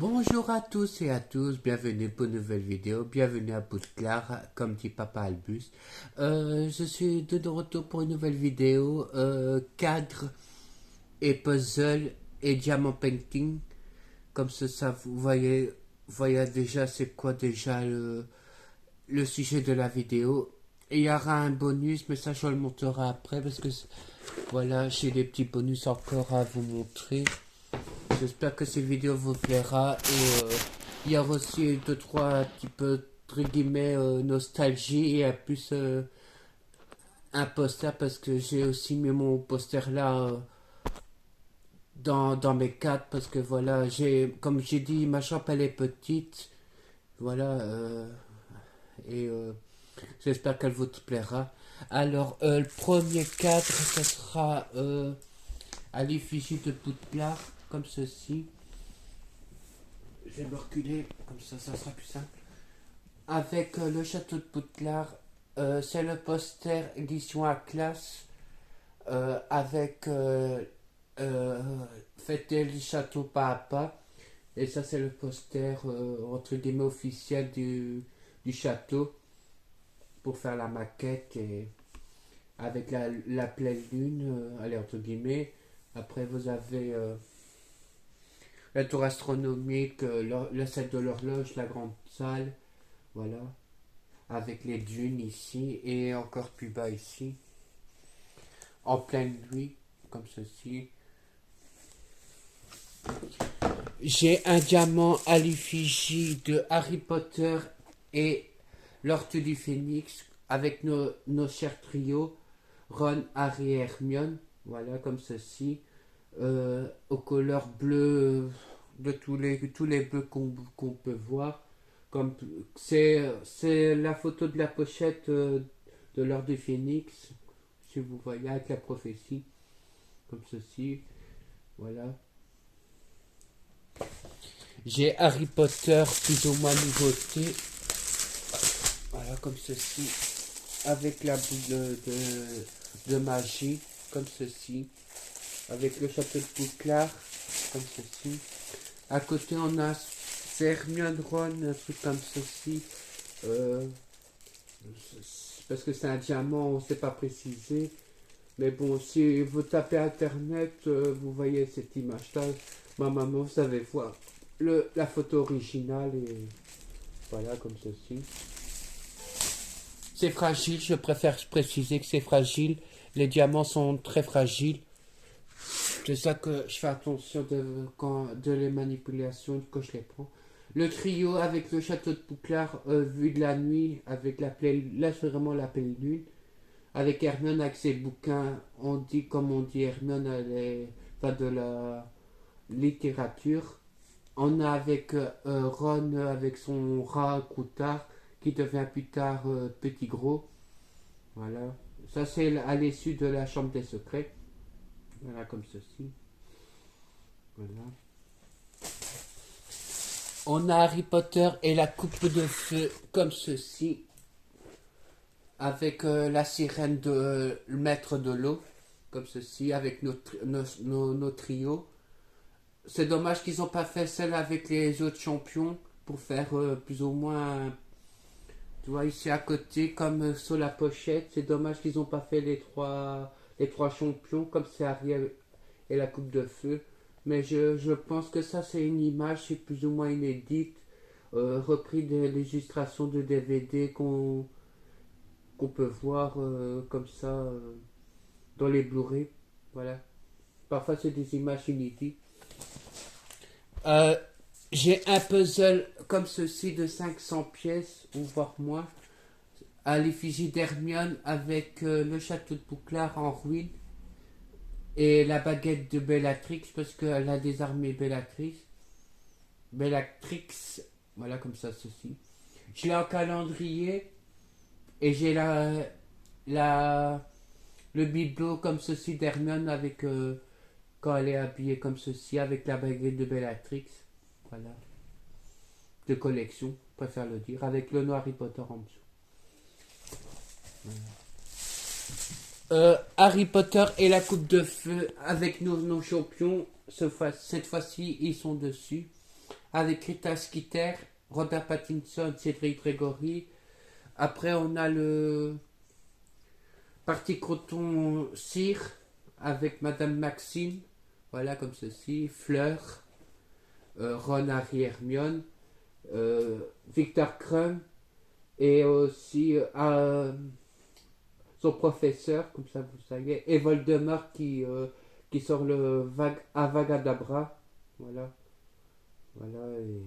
Bonjour à tous et à tous, bienvenue pour une nouvelle vidéo, bienvenue à Poudlard, comme dit Papa Albus. Je suis de retour pour une nouvelle vidéo, cadre et puzzle et diamant painting. Comme ça vous voyez déjà c'est quoi déjà le sujet de la vidéo. Et il y aura un bonus, mais ça je le montrerai après parce que voilà, j'ai des petits bonus encore à vous montrer. J'espère que cette vidéo vous plaira et il y aura aussi 2-3 petits peu entre guillemets nostalgie et plus un poster parce que j'ai aussi mis mon poster là dans mes cadres parce que voilà, comme j'ai dit, ma chambre elle est petite, voilà, et j'espère qu'elle vous plaira. Alors le premier cadre ce sera à l'effigie de Poudlard comme ceci. Je vais me reculer, comme ça sera plus simple. Avec le château de Poudlard, c'est le poster édition à classe avec fêter le château pas à pas. Et ça, c'est le poster entre guillemets officiel du château pour faire la maquette et avec la pleine lune, allez, entre guillemets. Après, vous avez la tour astronomique, le set de l'horloge, la grande salle, voilà, avec les dunes ici et encore plus bas ici, en pleine nuit, comme ceci. J'ai un diamant à l'effigie de Harry Potter et l'Orte du Phénix avec nos chers trios, Ron, Harry et Hermione, voilà, comme ceci. Aux couleurs bleues de tous les bleus qu'on peut voir. Comme c'est la photo de la pochette de l'Ordre du Phénix, si vous voyez, avec la prophétie, comme ceci. Voilà. J'ai Harry Potter plus ou moins nouveauté. Voilà, comme ceci. Avec la boule de magie, comme ceci. Avec le château de Poudlard, comme ceci. À côté, on a Hermione Ron, un truc comme ceci. Parce que c'est un diamant, on ne sait pas préciser. Mais bon, si vous tapez Internet, vous voyez cette image-là. Ma maman, vous savez voir la photo originale. Et voilà, comme ceci. C'est fragile, je préfère préciser que c'est fragile. Les diamants sont très fragiles. C'est ça que je fais attention de les manipulations quand je les prends. Le trio avec le château de Poudlard vu de la nuit, avec là c'est vraiment la pleine lune. Avec Hermione avec ses bouquins, comme on dit Hermione, elle est pas de la littérature. On a avec Ron avec son rat Croutard qui devient plus tard Petit Gros. Voilà. Ça c'est à l'issue de la chambre des secrets. Voilà, comme ceci. Voilà. On a Harry Potter et la coupe de feu comme ceci. Avec la sirène de le maître de l'eau. Comme ceci. Avec nos trios. C'est dommage qu'ils n'ont pas fait celle avec les autres champions. Pour faire plus ou moins. Tu vois ici à côté. Comme sur la pochette. C'est dommage qu'ils n'ont pas fait les trois champions. Comme c'est Ariel et la coupe de feu. Mais je pense que ça c'est une image, c'est plus ou moins inédite, repris de l'illustration de DVD qu'on peut voir comme ça dans les Blu-ray. Voilà. Parfois c'est des images inédites. J'ai un puzzle comme ceci de 500 pièces, ou voire moins, à l'effigie d'Hermione avec le château de Poudlard en ruine. Et la baguette de Bellatrix, parce qu'elle a désarmé Bellatrix. Voilà comme ça, ceci. Je l'ai en calendrier. Et j'ai le bibelot comme ceci d'Hermione avec quand elle est habillée comme ceci, avec la baguette de Bellatrix. Voilà. De collection, je préfère le dire. Avec le nom Harry Potter en dessous. Voilà. Harry Potter et la coupe de feu avec nos champions. Cette fois-ci, ils sont dessus. avec Rita Skeeter, Robert Pattinson, Cédric Grégory. Après, on a le Parti Croton Cire avec Madame Maxime, voilà comme ceci, Fleur, Ron, Harry, Hermione, Victor Crumb et aussi son professeur, comme ça vous savez, et Voldemort qui sort le Avada-Kedavra, voilà, voilà et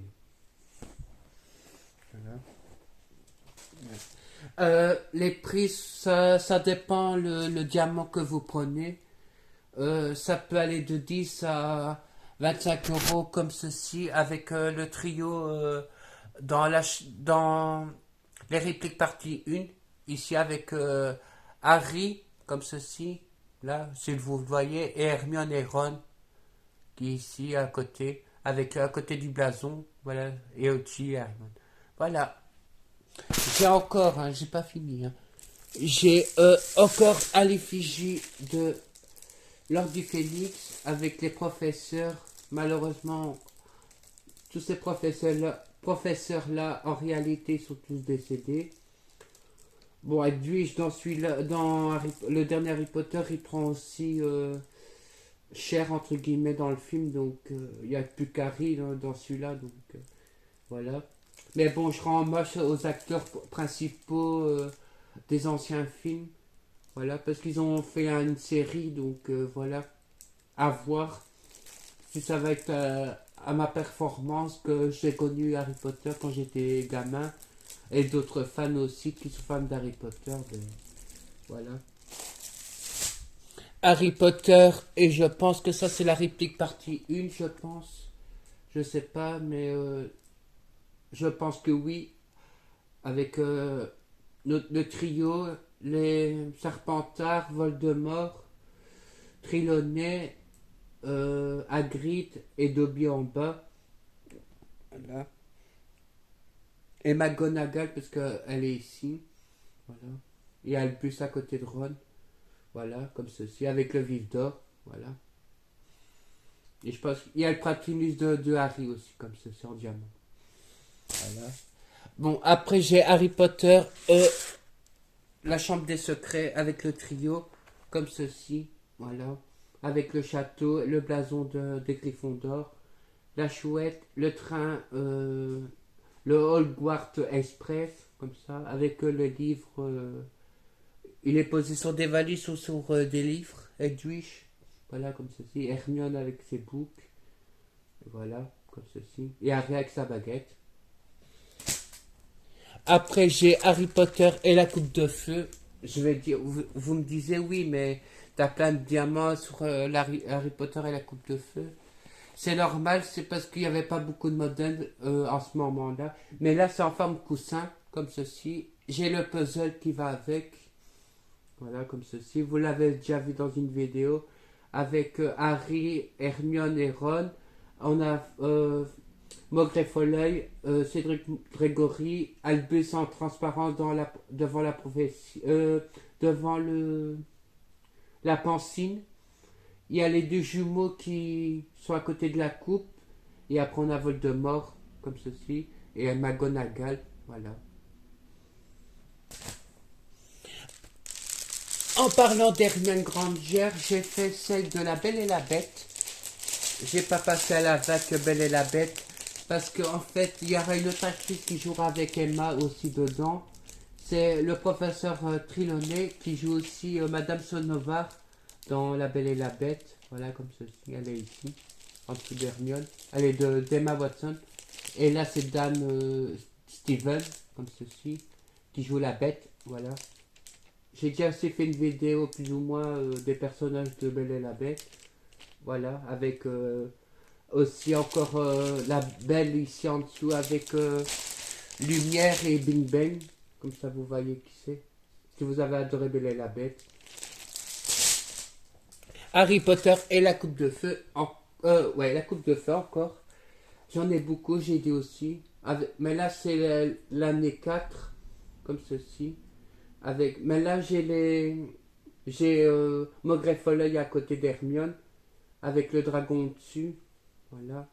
voilà. Les prix, ça dépend le diamant que vous prenez. Ça peut aller de 10 à 25 euros comme ceci avec le trio dans les répliques partie 1. Ici avec Harry comme ceci. Là, si vous le voyez. Et Hermione et Ron qui est ici à côté. Avec à côté du blason. Voilà. Et au-dessus Hermione. Voilà. J'ai encore, hein, j'ai pas fini. Hein. J'ai encore à l'effigie de l'Ordre du Phénix avec les professeurs. Malheureusement, tous ces professeurs-là, en réalité, sont tous décédés. Bon, Edwige, dans le dernier Harry Potter, il prend aussi cher, entre guillemets, dans le film. Donc, il n'y a plus qu'Harry dans celui-là. Donc, voilà. Mais bon, je rends hommage aux acteurs principaux des anciens films. Voilà, parce qu'ils ont fait une série, donc voilà, à voir si ça va être à ma performance que j'ai connu Harry Potter quand j'étais gamin, et d'autres fans aussi qui sont fans d'Harry Potter, ben, voilà. Harry Potter, et je pense que ça c'est la réplique partie 1, je pense, je sais pas, mais je pense que oui, avec le trio, les Serpentards, Voldemort, Trelawney, Hagrid et Dobby en bas. Voilà. Et McGonagall parce qu'elle est ici. Voilà. Et Albus à côté de Ron. Voilà, comme ceci, avec le vif d'or. Voilà. Et je pense qu'il y a le Pratinus de Harry aussi, comme ceci, en diamant. Voilà. Bon, après j'ai Harry Potter, la chambre des secrets avec le trio, comme ceci, voilà, avec le château, le blason des Gryffondor, la chouette, le train, le Hogwarts Express, comme ça, avec le livre, il est posé sur des valises ou sur des livres, Edwige, voilà, comme ceci, Hermione avec ses boucles, voilà, comme ceci, et Harry avec sa baguette. Après, j'ai Harry Potter et la coupe de feu. Je vais dire, vous me disiez oui, mais t'as plein de diamants sur Harry Potter et la coupe de feu. C'est normal, c'est parce qu'il n'y avait pas beaucoup de modèles en ce moment-là. Mais là, c'est en forme coussin, comme ceci. J'ai le puzzle qui va avec. Voilà, comme ceci. Vous l'avez déjà vu dans une vidéo. Avec Harry, Hermione et Ron. On a Maugrey Folleuil, Cédric Grégory, Albus en transparence devant la prophétie, devant la pancine. Il y a les deux jumeaux qui sont à côté de la coupe. Et après on a Voldemort, comme ceci. Et McGonagall, voilà. En parlant d'Hermione Granger, j'ai fait celle de La Belle et la Bête. J'ai pas passé à la vague Belle et la Bête. Parce qu'en fait, il y aura une autre actrice qui jouera avec Emma aussi dedans. C'est le professeur Trelawney qui joue aussi Madame Sonova dans La Belle et la Bête. Voilà, comme ceci. Elle est ici, en dessous d'Hermione. Elle est d'Emma Watson. Et là, c'est Dame Steven, comme ceci, qui joue la bête. Voilà. J'ai déjà aussi fait une vidéo plus ou moins des personnages de Belle et la Bête. Voilà, avec aussi encore la Belle ici en dessous avec Lumière et Bing Bang. Comme ça vous voyez qui c'est. Si vous avez adoré Belle et la Bête. Harry Potter et la coupe de feu. Ouais, la coupe de feu encore. J'en ai beaucoup, j'ai dit aussi. Mais là c'est l'année 4. Comme ceci. Mais là j'ai Maugrey Folleuil à côté d'Hermione. Avec le dragon dessus. Voilà.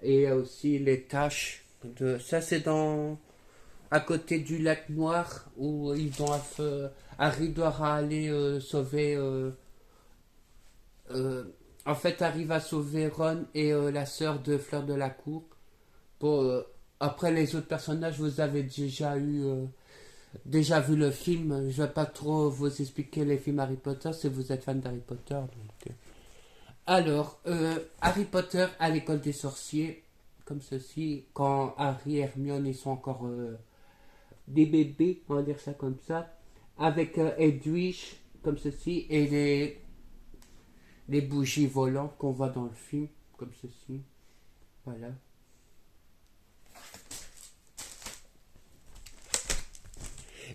Et il y a aussi les taches. Ça, c'est dans à côté du lac Noir où ils doivent. Harry doit aller sauver. Euh, en fait, arrive à sauver Ron et la sœur de Fleur de la Cour. Pour, après, les autres personnages, vous avez déjà vu le film. Je vais pas trop vous expliquer les films Harry Potter si vous êtes fan d'Harry Potter. Alors, Harry Potter à l'école des sorciers, comme ceci, quand Harry et Hermione ils sont encore des bébés, on va dire ça comme ça, avec Edwige, comme ceci, et les bougies volantes qu'on voit dans le film, comme ceci. Voilà.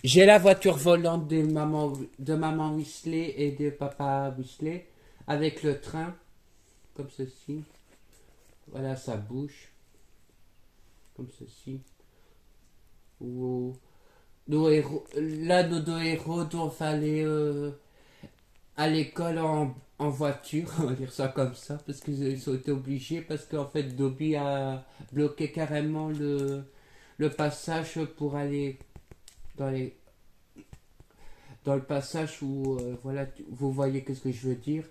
J'ai la voiture volante de maman Weasley et de papa Weasley, avec le train, comme ceci. Voilà, ça bouge, comme ceci. Ou nos héros, là, nos deux héros doivent aller à l'école en voiture, on va dire ça comme ça, parce qu'ils ont été obligés, parce qu'en fait, Dobby a bloqué carrément le passage pour aller dans dans le passage où, voilà, vous voyez qu'est-ce que je veux dire,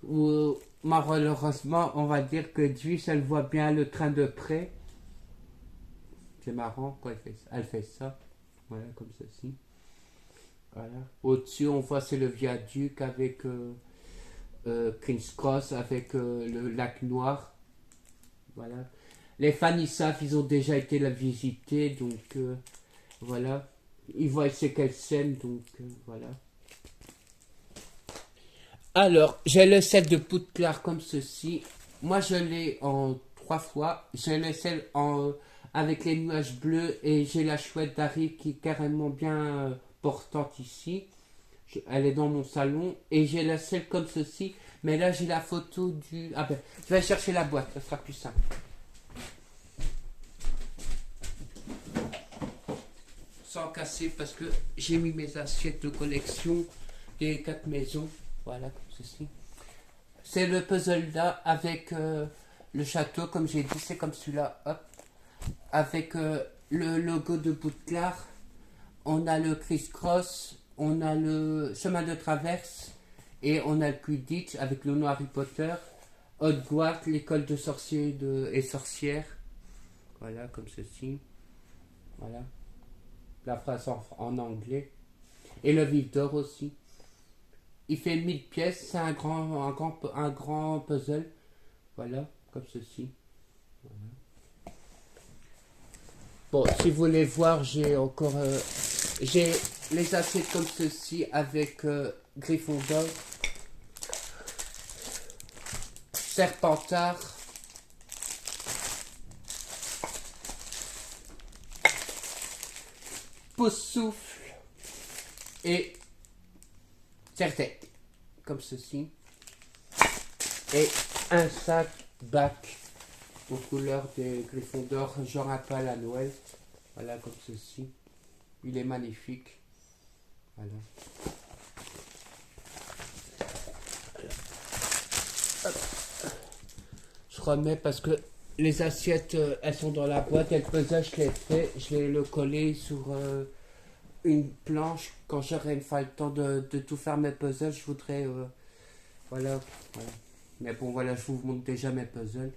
où malheureusement, on va dire que Edwige, elle voit bien le train de près. C'est marrant quand elle fait ça. Voilà, comme ceci. Voilà. Au-dessus, on voit c'est le viaduc avec King's Cross, avec le lac Noir. Voilà. Les fans, ils savent, ils ont déjà été la visiter, donc voilà. Ils voient c'est quelle scène, donc voilà. Alors, j'ai le set de Poudlard comme ceci. Moi, je l'ai en 3 fois. J'ai le set avec les nuages bleus et j'ai la chouette d'Harry qui est carrément bien portante ici. Elle est dans mon salon et j'ai la selle comme ceci. Mais là, j'ai la photo du... Ah ben, je vais chercher la boîte, ça sera plus simple. Sans casser parce que j'ai mis mes assiettes de collection des 4 maisons. Voilà, comme ceci. C'est le puzzle là avec le château, comme j'ai dit, c'est comme celui-là, hop. Avec le logo de Poudlard. On a le criss-cross, on a le chemin de traverse et on a le Quidditch avec le nom Harry Potter. Hogwarts, l'école de sorciers et sorcières. Voilà, comme ceci. Voilà. La phrase en anglais. Et le vif d'or aussi. Il fait 1000 pièces, c'est un grand puzzle. Voilà, comme ceci. Voilà. Bon, si vous voulez voir, j'ai encore... j'ai les assiettes comme ceci avec Gryffondor, Serpentard, Poussoufle et Serre-tête, comme ceci. Et un sac bac aux couleurs des Gryffondor, genre un peu à la Noël. Voilà, comme ceci. Il est magnifique. Voilà. Je remets parce que les assiettes, elles sont dans la boîte. Et le puzzle, je l'ai fait. Je l'ai le collé sur une planche. Quand j'aurai le temps de tout faire mes puzzles, je voudrais... voilà. Mais bon, voilà, je vous montre déjà mes puzzles.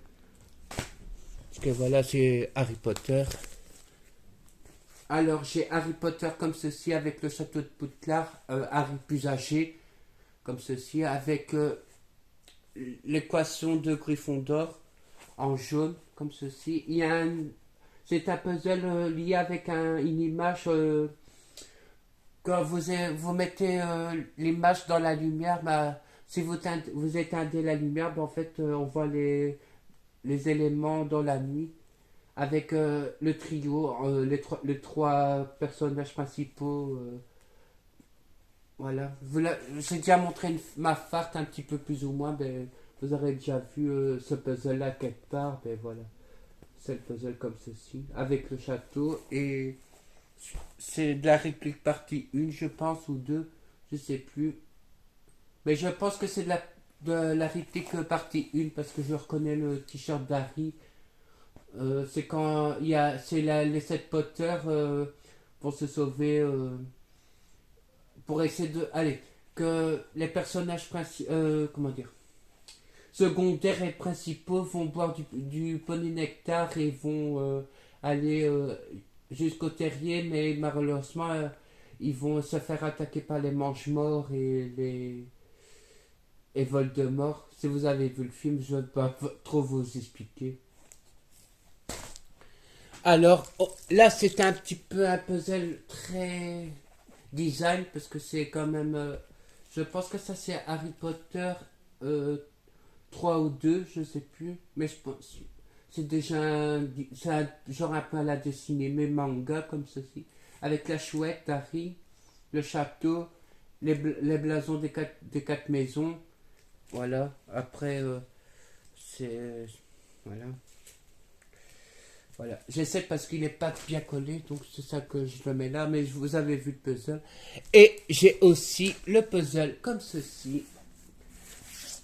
Parce que voilà, c'est Harry Potter. Alors, j'ai Harry Potter comme ceci avec le château de Poudlard, Harry plus âgé, comme ceci, avec l'équation de Gryffondor en jaune, comme ceci. C'est un puzzle lié avec une image. Quand vous mettez l'image dans la lumière, bah, si vous éteindez la lumière, bah, en fait, on voit les éléments dans la nuit. Avec le trio, les 3 personnages principaux. Voilà. J'ai déjà montré ma farte un petit peu plus ou moins. Ben, vous aurez déjà vu ce puzzle-là quelque part. Ben voilà. C'est le puzzle comme ceci. Avec le château. Et c'est de la réplique partie 1, je pense, ou 2. Je sais plus. Mais je pense que c'est de la réplique partie 1 parce que je reconnais le t-shirt d'Harry. C'est quand il y a, les 7 Potter pour se sauver, pour essayer de, allez, que les personnages principaux, comment dire, secondaires et principaux vont boire du polynectar et vont aller jusqu'au terrier, mais malheureusement, ils vont se faire attaquer par les mange-morts et Voldemort. Si vous avez vu le film, je ne vais pas trop vous expliquer. Alors, là, c'est un petit peu un puzzle très design, parce que c'est quand même... je pense que ça, c'est Harry Potter euh, 3 ou 2, je sais plus. Mais je pense... C'est déjà c'est un genre un peu à la dessinée, mais manga comme ceci. Avec la chouette, Harry, le château, les blasons des quatre maisons. Voilà. Après, c'est... Voilà. Voilà. J'essaie parce qu'il n'est pas bien collé, donc c'est ça que je le mets là, mais vous avez vu le puzzle. Et j'ai aussi le puzzle comme ceci,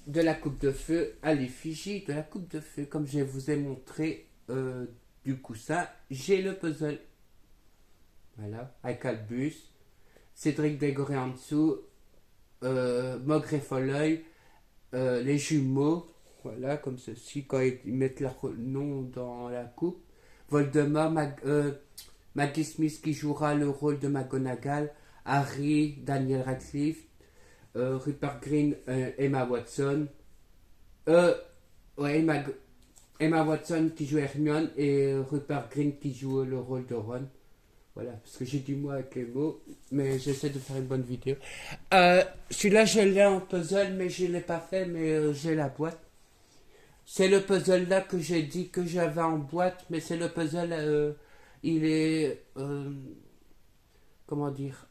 de la coupe de feu à l'effigie de la coupe de feu. Comme je vous ai montré du coup ça, j'ai le puzzle. Voilà, avec Albus, Cédric Dégoré en dessous, Maugret Folleuil, les jumeaux, voilà, comme ceci, quand ils mettent leur nom dans la coupe. Voldemort, Maggie Smith qui jouera le rôle de McGonagall, Harry, Daniel Radcliffe, Rupert Green, Emma Watson, ouais, Emma Watson qui joue Hermione et Rupert Green qui joue le rôle de Ron. Voilà, parce que j'ai du mot avec les mots, mais j'essaie de faire une bonne vidéo. Celui-là, je l'ai en puzzle, mais je ne l'ai pas fait, mais j'ai la boîte. C'est le puzzle là que j'ai dit que j'avais en boîte, mais c'est le puzzle, il est, comment dire,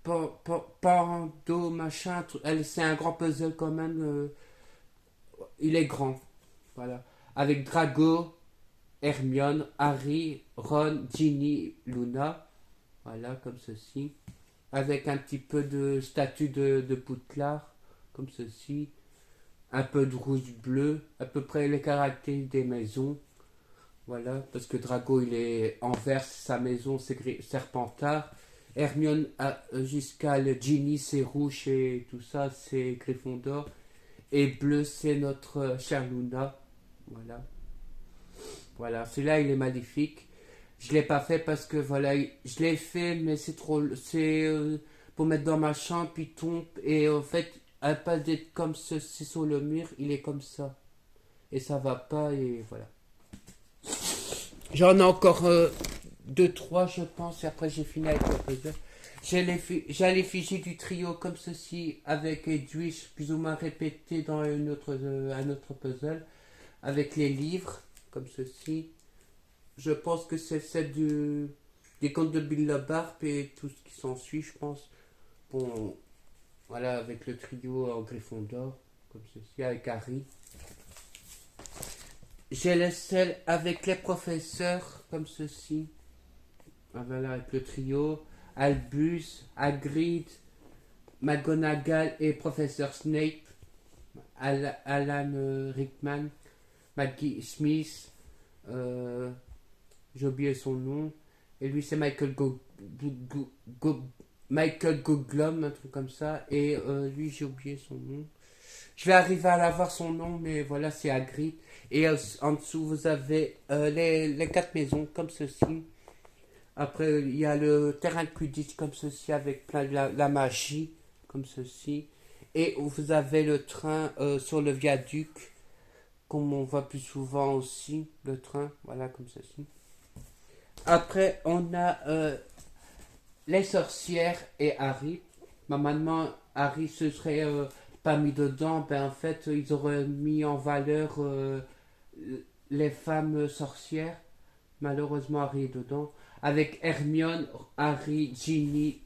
pando, machin, c'est un grand puzzle quand même, il est grand, voilà. Avec Drago, Hermione, Harry, Ron, Ginny, Luna, voilà, comme ceci. Avec un petit peu de statue de Poudlard, comme ceci. Un peu de rouge bleu, à peu près les caractères des maisons. Voilà, parce que Drago il est envers sa maison, c'est Serpentard. Hermione jusqu'à le Ginny, c'est rouge et tout ça, c'est Gryffondor. Et bleu, c'est notre chère Luna. Voilà. Voilà, celui-là il est magnifique. Je l'ai pas fait parce que voilà, je l'ai fait, mais c'est trop. C'est pour mettre dans ma chambre, puis tombe. Et en fait, à pas d'être comme ceci sur le mur, il est comme ça. Et ça va pas, et voilà. J'en ai encore 2, 3, je pense, et après j'ai fini avec le puzzle. J'ai l'effigie du trio comme ceci, avec Edwige plus ou moins répété dans un autre puzzle, avec les livres, comme ceci. Je pense que c'est celle des contes de Bill Barb et tout ce qui s'ensuit, je pense. Bon, voilà, avec le trio en Gryffondor, comme ceci, avec Harry. J'ai le sel avec les professeurs, comme ceci. Voilà, avec le trio. Albus, Hagrid, McGonagall et professeur Snape. Alan Rickman, Maggie Smith, j'ai oublié son nom. Et lui, c'est Michael Goglum, un truc comme ça. Et lui, j'ai oublié son nom. Je vais arriver à l'avoir son nom, mais voilà, c'est Hagrid. Et en dessous, vous avez les 4 maisons, comme ceci. Après, il y a le terrain de Quidditch, comme ceci, avec plein de la magie, comme ceci. Et vous avez le train sur le viaduc, comme on voit plus souvent aussi, le train, voilà, comme ceci. Après, on a les sorcières et Harry. Normalement, Harry se serait pas mis dedans. Ben, en fait, ils auraient mis en valeur les femmes sorcières. Malheureusement, Harry est dedans. Avec Hermione, Harry, Ginny,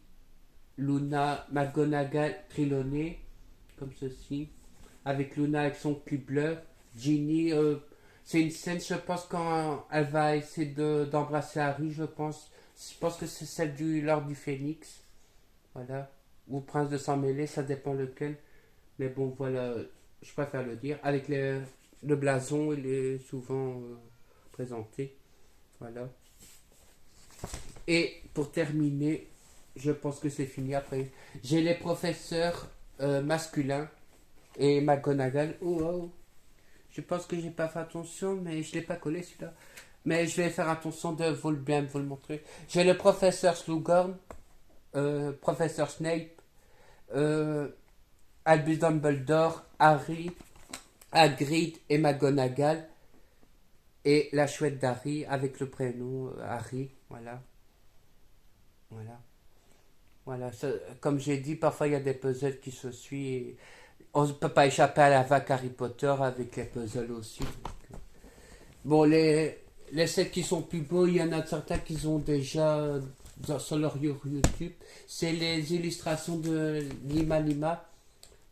Luna, McGonagall, Trelawney, comme ceci. Avec Luna avec son Quibbler. Ginny, c'est une scène, je pense, quand elle va essayer d'embrasser Harry, je pense. Je pense que c'est celle du Lord du Phénix. Voilà. Ou Prince de Sang Mêlé, ça dépend lequel. Mais bon, voilà, je préfère le dire. Avec Le blason, il est souvent présenté. Voilà. Et pour terminer, je pense que c'est fini après. J'ai les professeurs masculins et McGonagall. Oh, oh. Je pense que j'ai pas fait attention, mais je l'ai pas collé celui-là. Mais je vais faire attention de bien vous le montrer. J'ai le professeur Slughorn, professeur Snape, Albus Dumbledore, Harry, Hagrid et McGonagall. Et la chouette d'Harry avec le prénom Harry. Voilà. Voilà. Voilà. Ça, comme j'ai dit, parfois il y a des puzzles qui se suivent. On ne peut pas échapper à la vague Harry Potter avec les puzzles aussi. Bon, les sets qui sont plus beaux, il y en a certains qui ont déjà sur leur YouTube. C'est les illustrations de Lima Lima.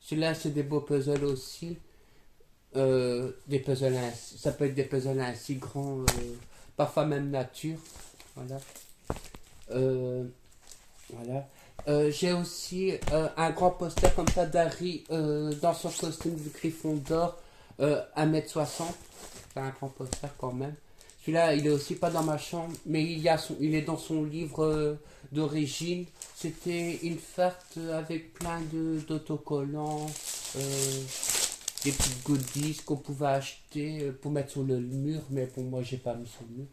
Celui-là, c'est des beaux puzzles aussi. Des puzzles ça peut être des puzzles ainsi grands, parfois même nature. Voilà. Voilà. J'ai aussi un grand poster comme ça d'Harry dans son costume de Gryffondor, 1m60. C'est un grand poster quand même. Celui-là, il est aussi pas dans ma chambre, mais il est dans son livre d'origine. C'était une farte avec plein d'autocollants, des petites goodies qu'on pouvait acheter pour mettre sur le mur, mais pour moi, j'ai pas mis sur le mur.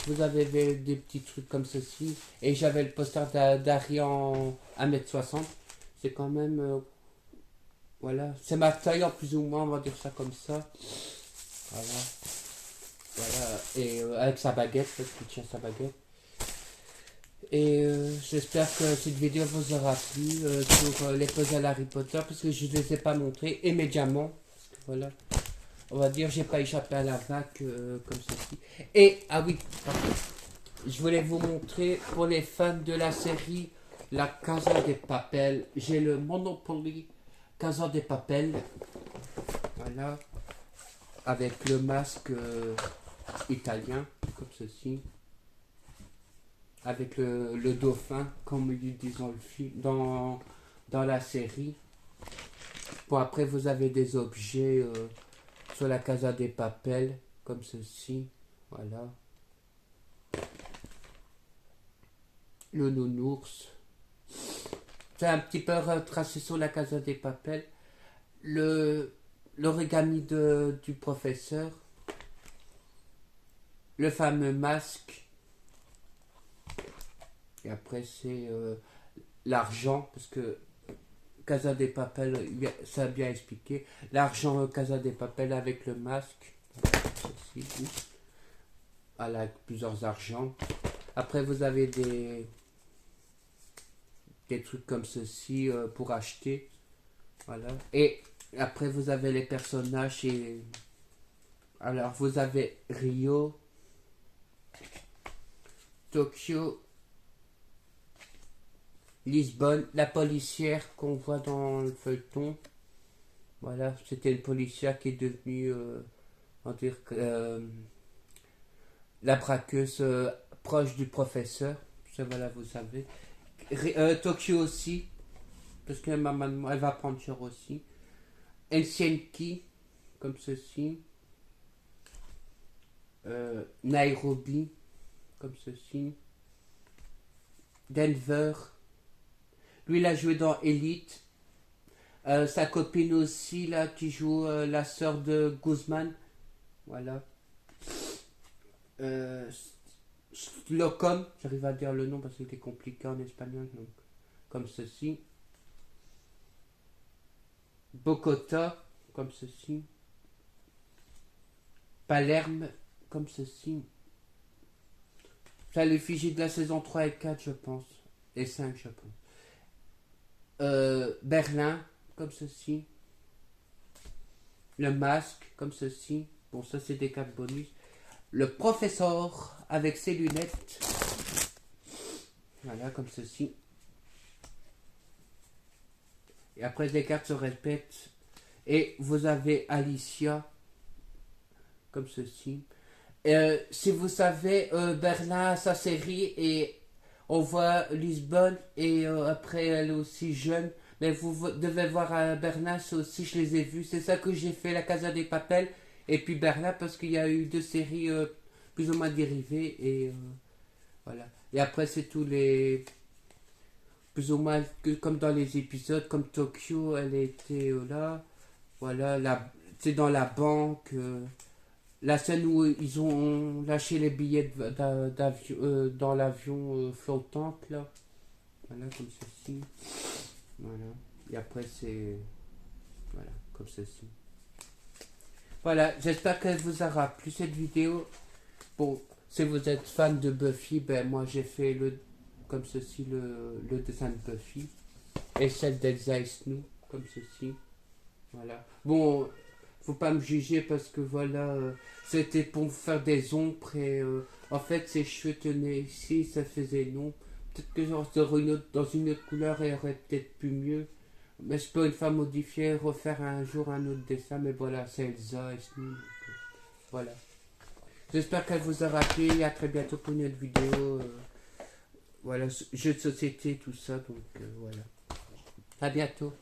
Vous avez des petits trucs comme ceci. Et j'avais le poster d'Harry en 1m60. C'est quand même... voilà. C'est ma taille en plus ou moins, on va dire ça comme ça. Voilà. Voilà. Et avec sa baguette, parce qu'il tient sa baguette. Et j'espère que cette vidéo vous aura plu sur les puzzles Harry Potter, parce que je ne les ai pas montrés. Et mes diamants. Voilà. On va dire, j'ai pas échappé à la vague comme ceci. Et, ah oui, je voulais vous montrer pour les fans de la série La Casa de Papel. J'ai le Monopoly Casa de Papel. Voilà. Avec le masque italien, comme ceci. Avec le dauphin, comme ils disent dans le film, dans la série. Bon, après, vous avez des objets sur la Casa de Papel, comme ceci. Voilà. Le nounours. C'est un petit peu retracé sur la Casa de Papel. L'origami du professeur. Le fameux masque. Et après, c'est l'argent, parce que Casa de Papel, ça a bien expliqué. L'argent Casa de Papel avec le masque. Ceci. Voilà, plusieurs argents. Après, vous avez des trucs comme ceci pour acheter. Voilà. Et après, vous avez les personnages. Alors, vous avez Rio, Tokyo, Lisbonne, la policière qu'on voit dans le feuilleton. Voilà, c'était une policière qui est devenue, on va dire, la braqueuse proche du professeur. Ça, voilà, vous savez. Tokyo aussi, parce que ma maman, elle va prendre cher aussi. Helsinki, comme ceci. Nairobi, comme ceci. Denver. Lui, il a joué dans Elite. Sa copine aussi, là, qui joue la sœur de Guzman. Voilà. Slocum, j'arrive à dire le nom parce qu'il était compliqué en espagnol, donc comme ceci. Bogota, comme ceci. Palerme, comme ceci. C'est l'effigie de la saison 3 et 4, je pense. Et 5, je pense. Berlin, comme ceci. Le masque, comme ceci. Bon, ça, c'est des cartes bonus. Le professeur avec ses lunettes. Voilà, comme ceci. Et après, les cartes se répètent. Et vous avez Alicia, comme ceci. Si vous savez, Berlin a sa série et on voit Lisbonne et après elle est aussi jeune. Mais vous devez voir Berlin, ça aussi je les ai vus. C'est ça que j'ai fait, la Casa des Papel. Et puis Berlin parce qu'il y a eu deux séries plus ou moins dérivées et voilà. Et après c'est tous les plus ou moins comme dans les épisodes, comme Tokyo, elle était là. Voilà, c'est dans la banque. La scène où ils ont lâché les billets d'avion, dans l'avion flottante, là. Voilà, comme ceci. Voilà. Et après, c'est. Voilà, comme ceci. Voilà, j'espère qu'elle vous aura plu cette vidéo. Bon, si vous êtes fan de Buffy, ben moi j'ai fait comme ceci le dessin de Buffy. Et celle d'Elsa et Snow, comme ceci. Voilà. Bon, faut pas me juger parce que voilà, c'était pour faire des ombres et en fait ses cheveux tenaient ici, ça faisait non. Peut-être que genre dans une autre couleur, elle aurait peut-être pu mieux. Mais je peux une fois modifier, refaire un jour un autre dessin, mais voilà, c'est Elsa et Snow. Voilà. J'espère qu'elle vous aura plu et à très bientôt pour une autre vidéo. Voilà, jeux de société, tout ça, donc voilà. À bientôt.